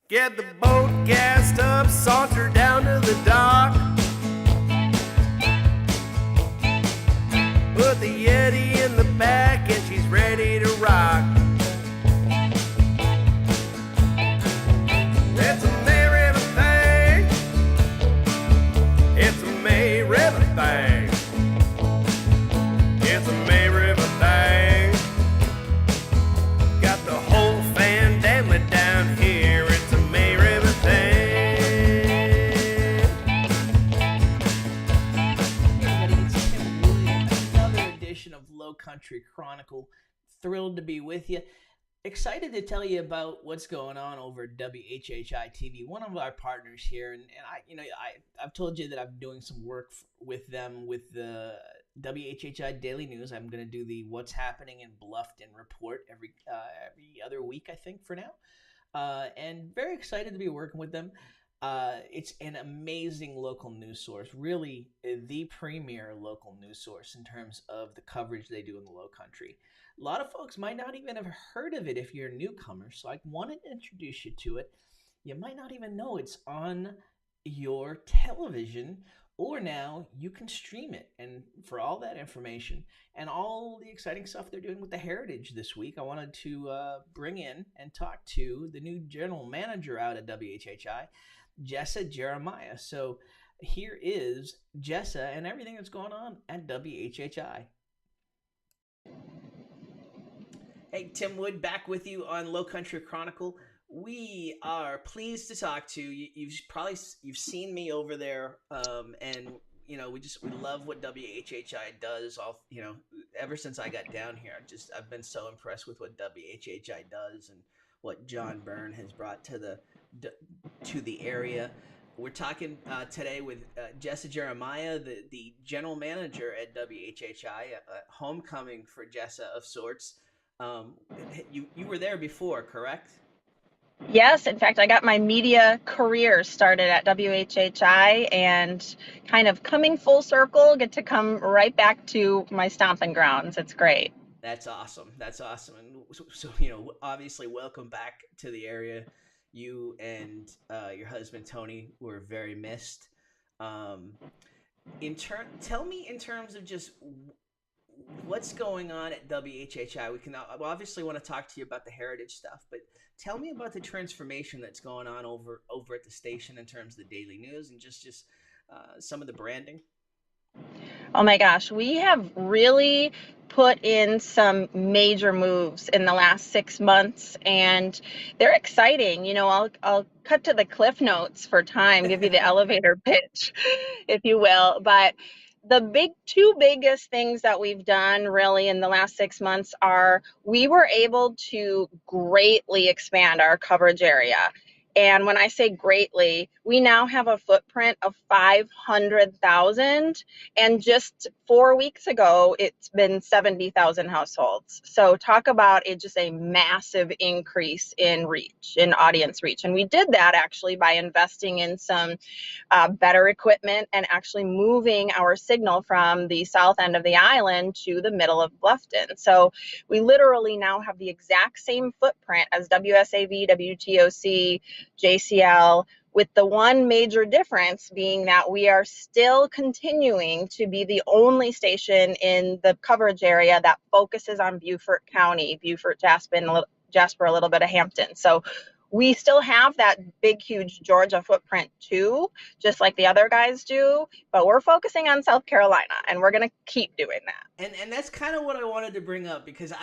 Get the boat gassed up, saunter down to the dock. Put the Yeti in the back and she's ready to rock. It's a May River thing. It's a May River thing. It's a May River thing. Got the whole family down here. It's a May River thing. Hey everybody, it's Tim Williams, another edition of Low Country Chronicle. Thrilled to be with you. Excited to tell you about what's going on over at WHHI-TV, one of our partners here, and I've told you that I'm doing some work with them with the WHHI Daily News. I'm going to do the What's Happening in Bluffton report every other week, I think, for now, and very excited to be working with them. It's an amazing local news source, really the premier local news source in terms of the coverage they do in the Low Country. A lot of folks might not even have heard of it if you're a newcomer, so I wanted to introduce you to it. You might not even know it's on your television, or now you can stream it. And for all that information and all the exciting stuff they're doing with the Heritage this week, I wanted to bring in and talk to the new general manager out at WHHI, Jessa Jeremiah. So here is Jessa and everything that's going on at WHHI. Hey, Tim Wood, back with you on Low Country Chronicle. We are pleased to talk to you. You've seen me over there, and we love what WHHI does. Ever since I got down here, I've been so impressed with what WHHI does and what John Byrne has brought to the area. We're talking today with Jessa Jeremiah, the general manager at WHHI, a homecoming for Jessa of sorts. You were there before, correct? Yes, in fact, I got my media career started at WHHI, and kind of coming full circle, get to come right back to my stomping grounds. It's great. That's awesome. And so obviously, welcome back to the area. You and your husband Tony were very missed. Tell me in terms of just what's going on at WHHI. We obviously want to talk to you about the Heritage stuff, but tell me about the transformation that's going on over at the station in terms of the daily news and just some of the branding. Oh my gosh, we have really put in some major moves in the last 6 months, and they're exciting. I'll cut to the cliff notes for time, give you the elevator pitch, if you will. But the two biggest things that we've done really in the last 6 months are we were able to greatly expand our coverage area. And when I say greatly, we now have a footprint of 500,000. And just 4 weeks ago, it's been 70,000 households. So talk about it, just a massive increase in reach, in audience reach. And we did that actually by investing in some better equipment and actually moving our signal from the south end of the island to the middle of Bluffton. So we literally now have the exact same footprint as WSAV, WTOC, JCL, with the one major difference being that we are still continuing to be the only station in the coverage area that focuses on Beaufort County, Beaufort, Jasper, a little bit of Hampton. So we still have that big, huge Georgia footprint too, just like the other guys do, but we're focusing on South Carolina, and we're going to keep doing that. And that's kind of what I wanted to bring up, because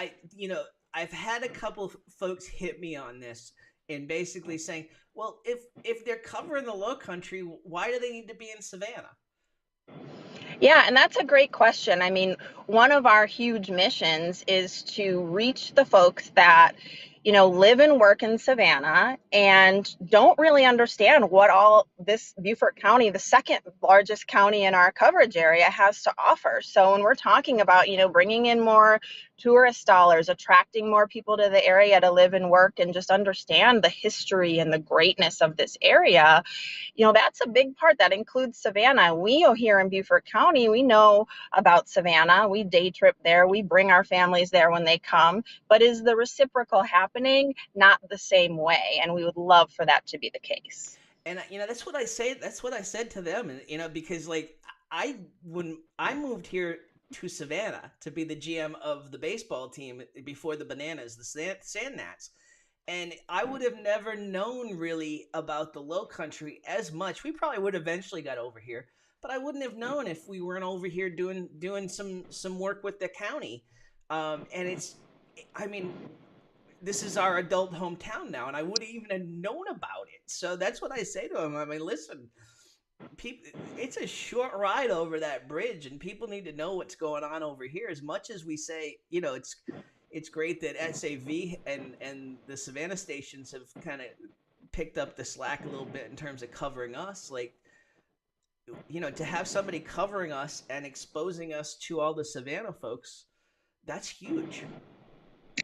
I've had a couple folks hit me on this and basically saying, well, if they're covering the Low Country, why do they need to be in Savannah? Yeah, and that's a great question. I mean, one of our huge missions is to reach the folks that live and work in Savannah and don't really understand what all this Beaufort County, the second largest county in our coverage area, has to offer. So when we're talking about, bringing in more tourist dollars, attracting more people to the area to live and work and just understand the history and the greatness of this area, that's a big part. That includes Savannah. We here in Beaufort County, we know about Savannah. We day trip there. We bring our families there when they come. But is the reciprocal happening happening, not the same way. And we would love for that to be the case. And that's what I say. That's what I said to them. And because like when I moved here to Savannah to be the GM of the baseball team before the Bananas, the Sand Gnats, and I would have never known really about the Low Country as much. We probably would eventually got over here, but I wouldn't have known if we weren't over here doing some work with the county. And I mean, this is our adult hometown now, and I wouldn't even have known about it. So that's what I say to them. I mean, listen, people, it's a short ride over that bridge, and people need to know what's going on over here. As much as we say, it's great that SAV and the Savannah stations have kind of picked up the slack a little bit in terms of covering us. Like, to have somebody covering us and exposing us to all the Savannah folks, that's huge.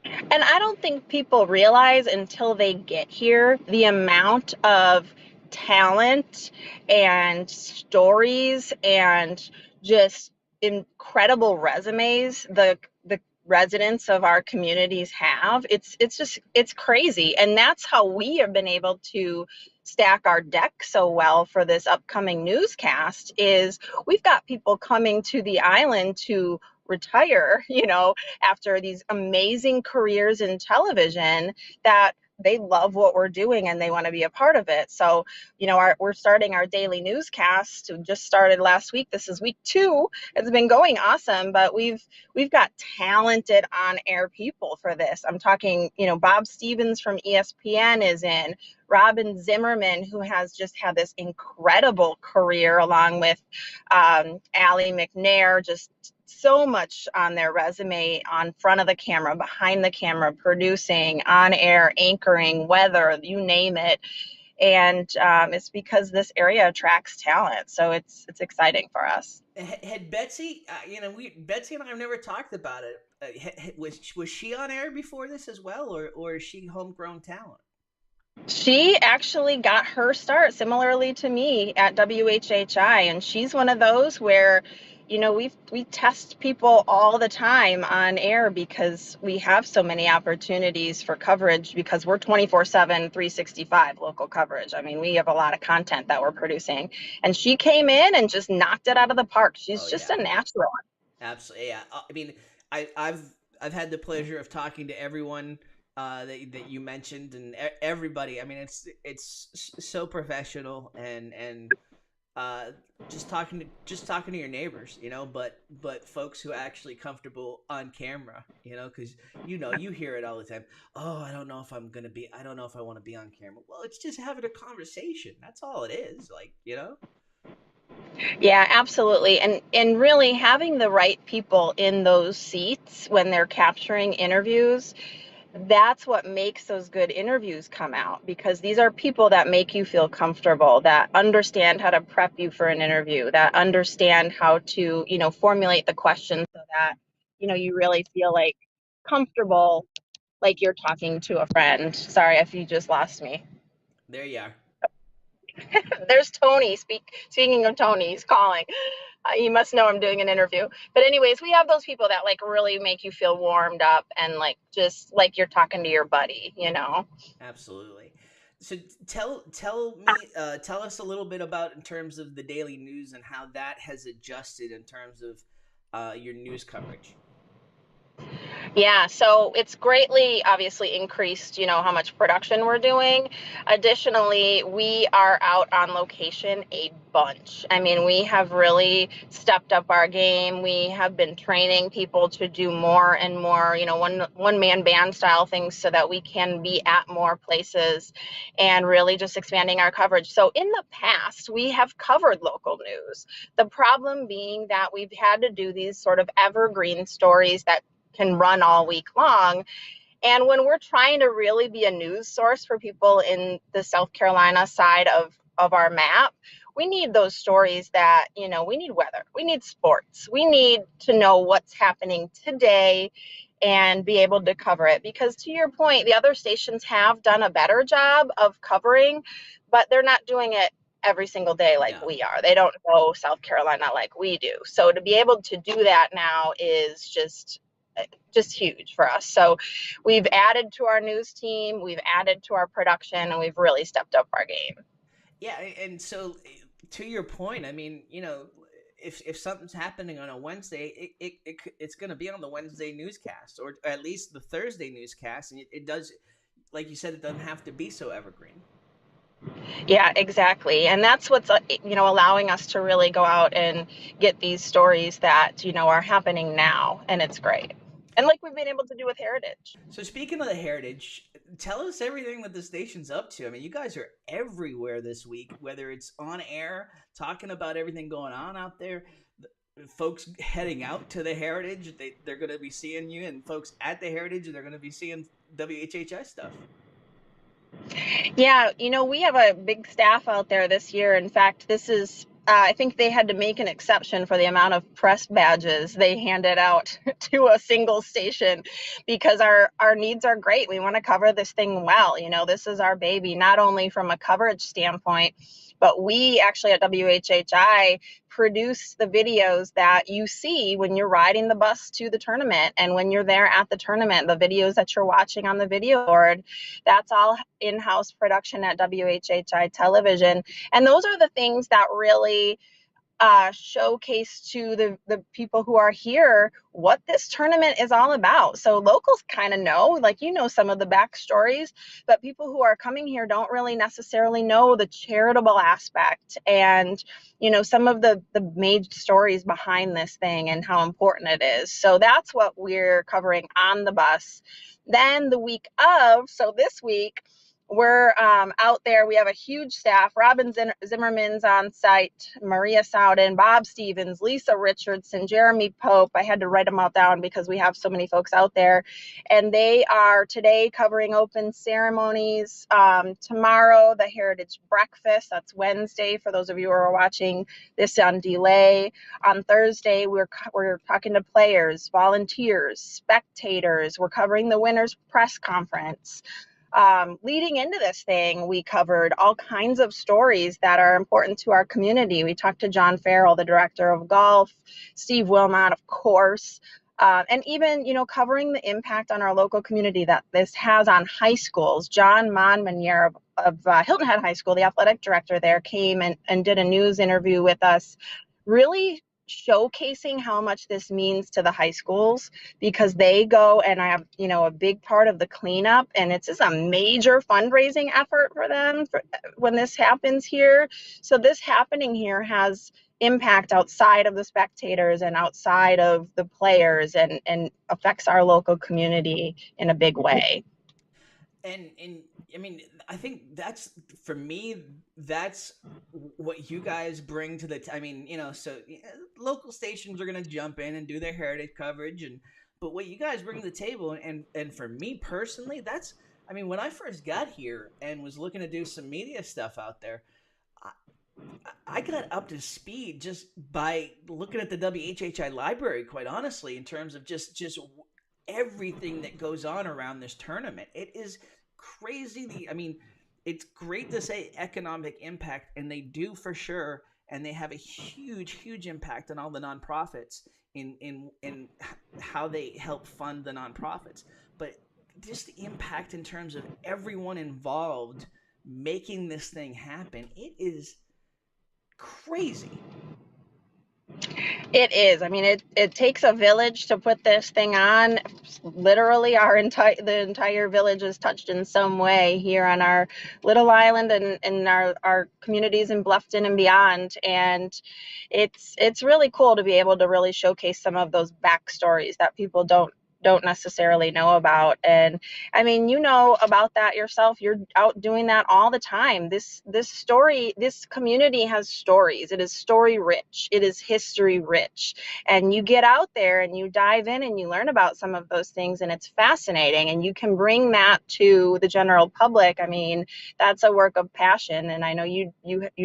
And I don't think people realize until they get here the amount of talent and stories and just incredible resumes the residents of our communities have. It's crazy. And that's how we have been able to stack our deck so well for this upcoming newscast is we've got people coming to the island to retire, after these amazing careers in television that they love what we're doing and they want to be a part of it. So, we're starting our daily newscast. We just started last week. This is week 2. It's been going awesome, but we've got talented on-air people for this. I'm talking, Bob Stevens from ESPN is in, Robin Zimmerman, who has just had this incredible career, along with Allie McNair, just so much on their resume, on front of the camera, behind the camera, producing, on air, anchoring, weather, you name it. And it's because this area attracts talent. So it's exciting for us. Had Betsy, Betsy and I have never talked about it. Was she on air before this as well, or is she homegrown talent? She actually got her start similarly to me at WHHI, and she's one of those where, we test people all the time on air because we have so many opportunities for coverage because we're 24/7, 365 local coverage. I mean, we have a lot of content that we're producing, and she came in and just knocked it out of the park. She's just a natural. Absolutely, yeah. I mean, I've had the pleasure of talking to everyone that you mentioned, and everybody. I mean, it's so professional and just talking to your neighbors, but folks who are actually comfortable on camera, because you hear it all the time. Oh, I don't know if I want to be on camera. Well, it's just having a conversation. That's all it is. Like, Yeah, absolutely. And really having the right people in those seats when they're capturing interviews, that's what makes those good interviews come out, because these are people that make you feel comfortable, that understand how to prep you for an interview, that understand how to, formulate the questions so that, you really feel like comfortable, like you're talking to a friend. Sorry if you just lost me. There you are. There's Tony. Speaking of Tony, he's calling. You must know I'm doing an interview. But anyways, we have those people that really make you feel warmed up and just like you're talking to your buddy, Absolutely. So tell us a little bit about in terms of the daily news and how that has adjusted in terms of your news coverage. Yeah, so it's greatly obviously increased, how much production we're doing. Additionally, we are out on location a bunch. I mean, we have really stepped up our game. We have been training people to do more and more, one man band style things so that we can be at more places and really just expanding our coverage. So in the past, we have covered local news. The problem being that we've had to do these sort of evergreen stories that can run all week long. And when we're trying to really be a news source for people in the South Carolina side of our map, we need those stories that, we need weather, we need sports, we need to know what's happening today and be able to cover it. Because to your point, the other stations have done a better job of covering, but they're not doing it every single day like we are. They don't know South Carolina like we do. So to be able to do that now is just just huge for us. So we've added to our news team, we've added to our production, and we've really stepped up our game. Yeah, and so to your point, I mean, if something's happening on a Wednesday, it's going to be on the Wednesday newscast, or at least the Thursday newscast, and it does, like you said, it doesn't have to be so evergreen. Yeah, exactly. And that's what's, allowing us to really go out and get these stories that, are happening now. And it's great. And like we've been able to do with Heritage. So speaking of the heritage, tell us everything that the station's up to. I mean, you guys are everywhere this week, whether it's on air, talking about everything going on out there. Folks heading out to the heritage, they're going to be seeing you, and folks at the heritage, they're going to be seeing WHHI stuff. Yeah, we have a big staff out there this year. In fact, this is, I think they had to make an exception for the amount of press badges they handed out to a single station because our needs are great. We want to cover this thing well. This is our baby, not only from a coverage standpoint, but we actually at WHHI produce the videos that you see when you're riding the bus to the tournament and when you're there at the tournament, the videos that you're watching on the video board, that's all in-house production at WHHI Television. And those are the things that really showcase to the people who are here what this tournament is all about. So locals kind of know, like, some of the backstories, but people who are coming here don't really necessarily know the charitable aspect and, some of the major stories behind this thing and how important it is. So that's what we're covering on the bus. Then the week of, so this week, we're out there. We have a huge staff. Robin Zimmerman's on site, Maria Sowden, Bob Stevens, Lisa Richardson, Jeremy Pope. I had to write them all down because we have so many folks out there. And they are today covering open ceremonies. Tomorrow, the Heritage Breakfast. That's Wednesday for those of you who are watching this on delay. On Thursday, we're talking to players, volunteers, spectators. We're covering the Winners Press Conference. Leading into this thing, we covered all kinds of stories that are important to our community. We talked to John Farrell, the director of golf, Steve Wilmot, of course, and even, covering the impact on our local community that this has on high schools. John Monmonier of Hilton Head High School, the athletic director there, came and did a news interview with us, really showcasing how much this means to the high schools because they go and I have, a big part of the cleanup, and it's just a major fundraising effort for them when this happens here. So this happening here has impact outside of the spectators and outside of the players and affects our local community in a big way. And I mean, I think that's, for me, that's what you guys bring to the. I mean, so local stations are going to jump in and do their heritage coverage, but what you guys bring to the table, and for me personally, that's. I mean, when I first got here and was looking to do some media stuff out there, I got up to speed just by looking at the WHHI library. Quite honestly, in terms of just everything that goes on around this tournament, it is crazy. I mean, it's great to say economic impact, and they do for sure, and they have a huge impact on all the nonprofits in how they help fund the nonprofits. But just the impact in terms of everyone involved making this thing happen, it is crazy. It is. I mean, it takes a village to put this thing on. Literally, the entire village is touched in some way here on our little island and our communities in Bluffton and beyond. And it's really cool to be able to really showcase some of those backstories that people don't necessarily know about. And I mean, about that yourself. You're out doing that all the time. This community has stories. It is story rich. It is history rich. And you get out there and you dive in and you learn about some of those things, and it's fascinating. And you can bring that to the general public. I mean, that's a work of passion. And I know you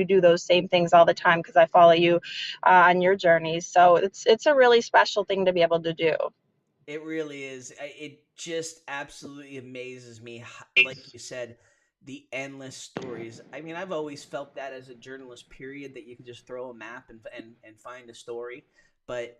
do those same things all the time because I follow you on your journeys. So it's a really special thing to be able to do. It really is. It just absolutely amazes me, like you said, the endless stories. I mean, I've always felt that as a journalist, period, that you can just throw a map and find a story. But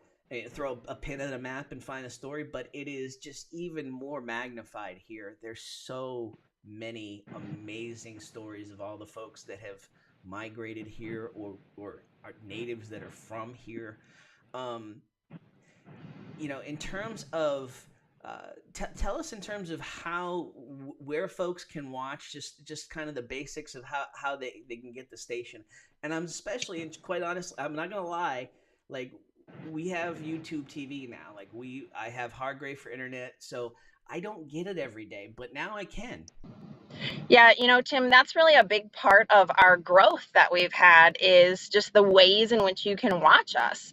throw a pin in a map and find a story, but it is just even more magnified here. There's so many amazing stories of all the folks that have migrated here or are natives that are from here. Um, in terms of tell us in terms of where folks can watch, just kind of the basics of how they can get the station. And I'm especially, and quite honestly, I'm not gonna lie, like we have YouTube TV now. Like I have Hargrave for internet, so I don't get it every day, but now I can. Yeah, Tim, that's really a big part of our growth that we've had is just the ways in which you can watch us.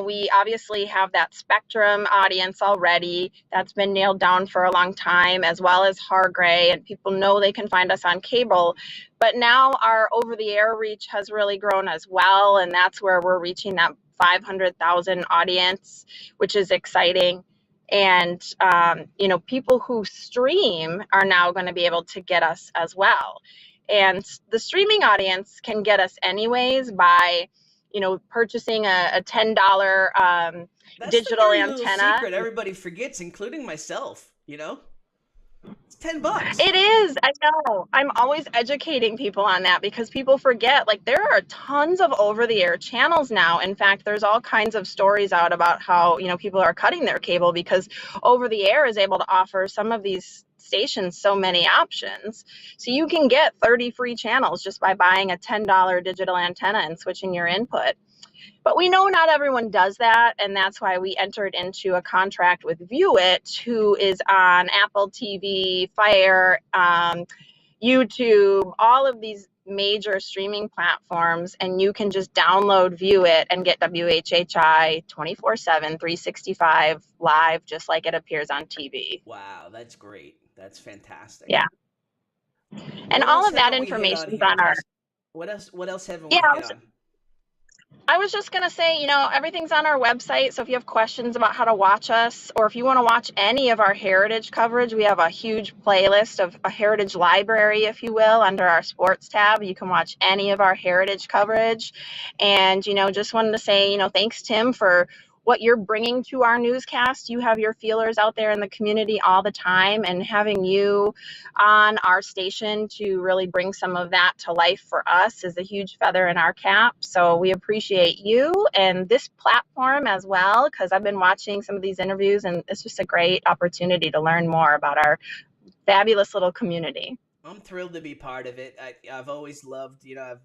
We obviously have that Spectrum audience already that's been nailed down for a long time, as well as Hargrave, and people know they can find us on cable. But now our over-the-air reach has really grown as well, and that's where we're reaching that 500,000 audience, which is exciting. And, people who stream are now going to be able to get us as well. And the streaming audience can get us anyways by, purchasing a $10 That's digital the antenna. little secret everybody forgets, including myself, It's $10. It is. I know. I'm always educating people on that because people forget, like, there are tons of over-the-air channels now. In fact, there's all kinds of stories out about how, people are cutting their cable because over-the-air is able to offer some of these stations so many options. So you can get 30 free channels just by buying a $10 digital antenna and switching your input. But we know not everyone does that, and that's why we entered into a contract with Viewit, who is on Apple TV, Fire, YouTube, all of these major streaming platforms, and you can just download Viewit and get WHHI 24/7, 365 live, just like it appears on TV. Wow, that's great. That's fantastic. Yeah. And all of that information is on our... What else haven't we hit on? I was just going to say, everything's on our website. So if you have questions about how to watch us, or if you want to watch any of our heritage coverage, we have a huge playlist of a heritage library, if you will, under our sports tab. You can watch any of our heritage coverage. And, just wanted to say, thanks, Tim, for what you're bringing to our newscast. You have your feelers out there in the community all the time, and having you on our station to really bring some of that to life for us is a huge feather in our cap. So we appreciate you and this platform as well, because I've been watching some of these interviews, and it's just a great opportunity to learn more about our fabulous little community. I'm thrilled to be part of it. I've always loved, I've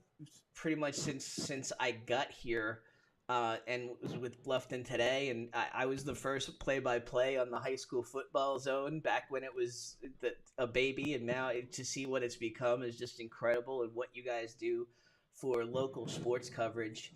pretty much since I got here, and was with Bluffton Today, and I was the first play-by-play on the high school football zone back when it was a baby, and now to see what it's become is just incredible. And what you guys do for local sports coverage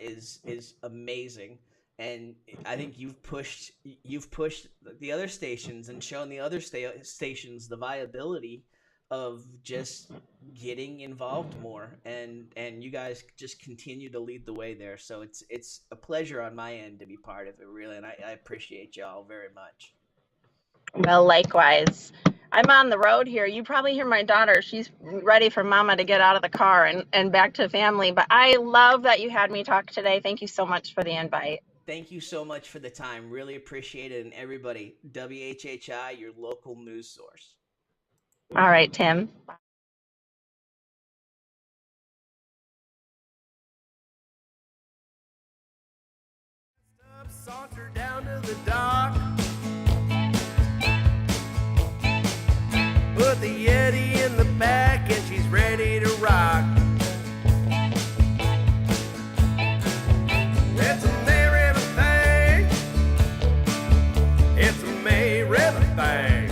is amazing. And I think you've pushed the other stations and shown the other stations the viability of just getting involved more, and you guys just continue to lead the way there. So it's a pleasure on my end to be part of it, really, and I appreciate y'all very much. Well, likewise. I'm on the road here. You probably hear my daughter. She's ready for mama to get out of the car and back to family. But I love that you had me talk today. Thank you so much for the invite. Thank you so much for the time. Really appreciate it. And everybody, WHHI, your local news source. All right, Tim. Saunter down to the dock. Put the Yeti in the back and she's ready to rock. It's a May River thing. It's a May River thing.